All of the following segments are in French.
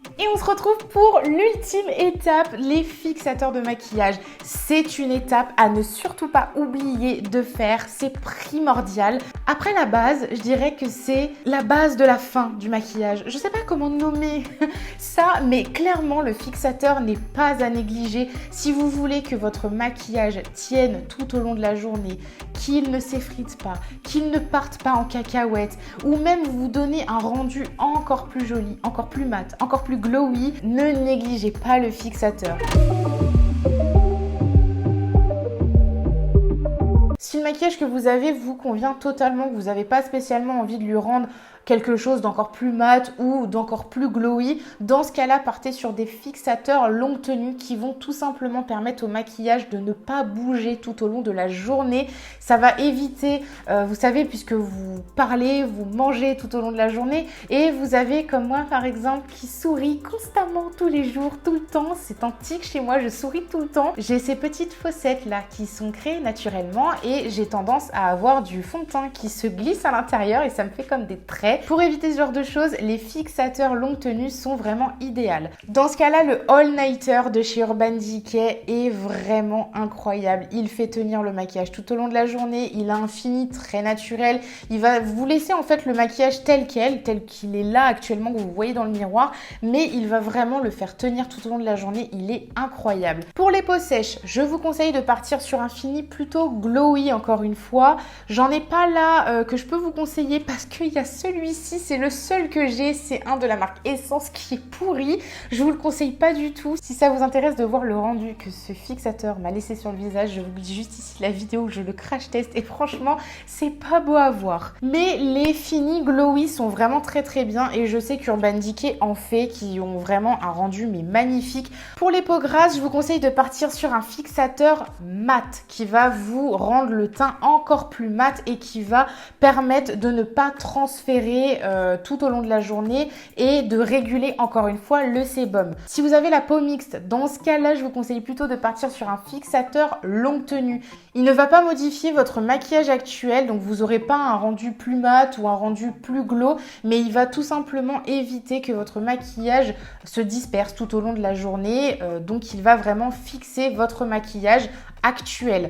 Et on se retrouve pour l'ultime étape, les fixateurs de maquillage. C'est une étape à ne surtout pas oublier de faire, c'est primordial. Après la base, je dirais que c'est la base de la fin du maquillage. Je sais pas comment nommer ça, mais clairement le fixateur n'est pas à négliger si vous voulez que votre maquillage tienne tout au long de la journée, qu'il ne s'effrite pas, qu'il ne parte pas en cacahuète, ou même vous donner un rendu encore plus joli, encore plus mat, encore plus glowy, ne négligez pas le fixateur. Si le maquillage que vous avez vous convient totalement, que vous n'avez pas spécialement envie de lui rendre quelque chose d'encore plus mat ou d'encore plus glowy, dans ce cas-là, partez sur des fixateurs longue tenue qui vont tout simplement permettre au maquillage de ne pas bouger tout au long de la journée. Ça va éviter, vous savez, puisque vous parlez, vous mangez tout au long de la journée et vous avez, comme moi par exemple, qui sourit constamment tous les jours, tout le temps. C'est un tic chez moi, je souris tout le temps. J'ai ces petites fossettes là qui sont créées naturellement et j'ai tendance à avoir du fond de teint qui se glisse à l'intérieur et ça me fait comme des traits. Pour éviter ce genre de choses, les fixateurs longue tenue sont vraiment idéaux. Dans ce cas-là, le All Nighter de chez Urban Decay est vraiment incroyable. Il fait tenir le maquillage tout au long de la journée. Il a un fini très naturel. Il va vous laisser en fait le maquillage tel qu'il est là actuellement, que vous voyez dans le miroir, mais il va vraiment le faire tenir tout au long de la journée. Il est incroyable. Pour les peaux sèches, je vous conseille de partir sur un fini plutôt glowy encore une fois. J'en ai pas là que je peux vous conseiller parce qu'il y a celui-ci, c'est le seul que j'ai, c'est un de la marque Essence qui est pourri. Je vous le conseille pas du tout. Si ça vous intéresse de voir le rendu que ce fixateur m'a laissé sur le visage, je vous dis juste ici la vidéo où je le crash test et franchement, c'est pas beau à voir. Mais les finis glowy sont vraiment très bien et je sais qu'Urban Decay en fait qui ont vraiment un rendu mais magnifique. Pour les peaux grasses, je vous conseille de partir sur un fixateur mat qui va vous rendre le teint encore plus mat et qui va permettre de ne pas transférer tout au long de la journée et de réguler encore une fois le sébum. Si vous avez la peau mixte, dans ce cas-là, je vous conseille plutôt de partir sur un fixateur longue tenue. Il ne va pas modifier votre maquillage actuel, donc vous n'aurez pas un rendu plus mat ou un rendu plus glow, mais il va tout simplement éviter que votre maquillage se disperse tout au long de la journée, donc il va vraiment fixer votre maquillage actuel.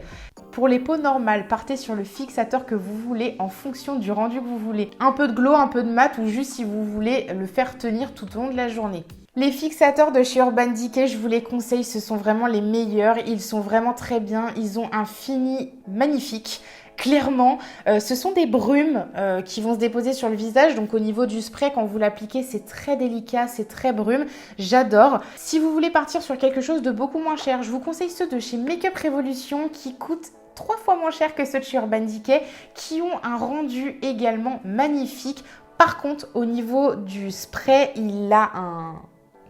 Pour les peaux normales, partez sur le fixateur que vous voulez en fonction du rendu que vous voulez. Un peu de glow, un peu de mat ou juste si vous voulez le faire tenir tout au long de la journée. Les fixateurs de chez Urban Decay, je vous les conseille, ce sont vraiment les meilleurs. Ils sont vraiment très bien, ils ont un fini magnifique. Clairement, ce sont des brumes qui vont se déposer sur le visage. Donc au niveau du spray, quand vous l'appliquez, c'est très délicat, c'est très brume. J'adore. Si vous voulez partir sur quelque chose de beaucoup moins cher, je vous conseille ceux de chez Make Up Revolution qui coûtent 3 fois moins cher que ceux de chez Urban Decay, qui ont un rendu également magnifique. Par contre, au niveau du spray, il a un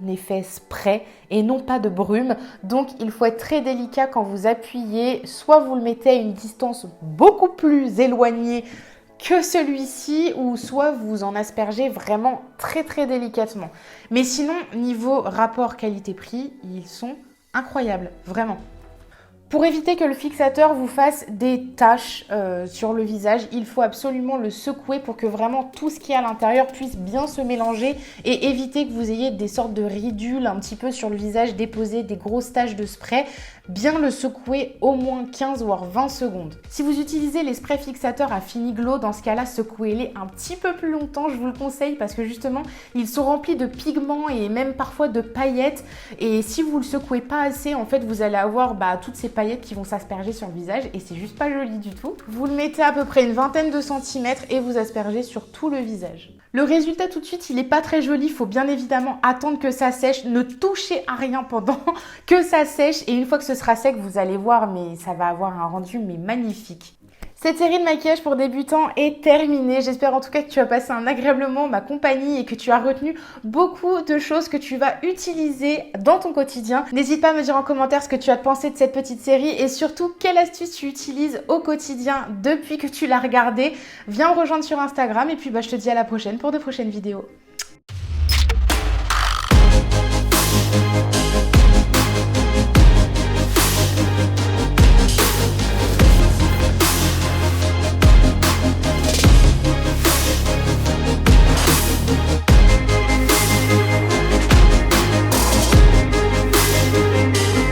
effet spray et non pas de brume, donc il faut être très délicat quand vous appuyez, soit vous le mettez à une distance beaucoup plus éloignée que celui-ci, ou soit vous en aspergez vraiment très délicatement. Mais sinon, niveau rapport qualité-prix, ils sont incroyables, vraiment. Pour éviter que le fixateur vous fasse des taches sur le visage, il faut absolument le secouer pour que vraiment tout ce qui est à l'intérieur puisse bien se mélanger et éviter que vous ayez des sortes de ridules un petit peu sur le visage, déposer des grosses taches de spray. Bien le secouer au moins 15 voire 20 secondes. Si vous utilisez les sprays fixateurs à fini glow, dans ce cas-là, secouez-les un petit peu plus longtemps, je vous le conseille, parce que justement, ils sont remplis de pigments et même parfois de paillettes. Et si vous le secouez pas assez, en fait, vous allez avoir toutes ces paillettes qui vont s'asperger sur le visage et c'est juste pas joli du tout. Vous le mettez à peu près une vingtaine de centimètres et vous aspergez sur tout le visage. Le résultat tout de suite, il n'est pas très joli. Il faut bien évidemment attendre que ça sèche. Ne touchez à rien pendant que ça sèche. Et une fois que ce sera sec, vous allez voir, mais ça va avoir un rendu magnifique. Cette série de maquillage pour débutants est terminée. J'espère en tout cas que tu as passé un agréable moment, ma compagnie, et que tu as retenu beaucoup de choses que tu vas utiliser dans ton quotidien. N'hésite pas à me dire en commentaire ce que tu as pensé de cette petite série et surtout quelle astuce tu utilises au quotidien depuis que tu l'as regardée. Viens me rejoindre sur Instagram et puis je te dis à la prochaine pour de prochaines vidéos.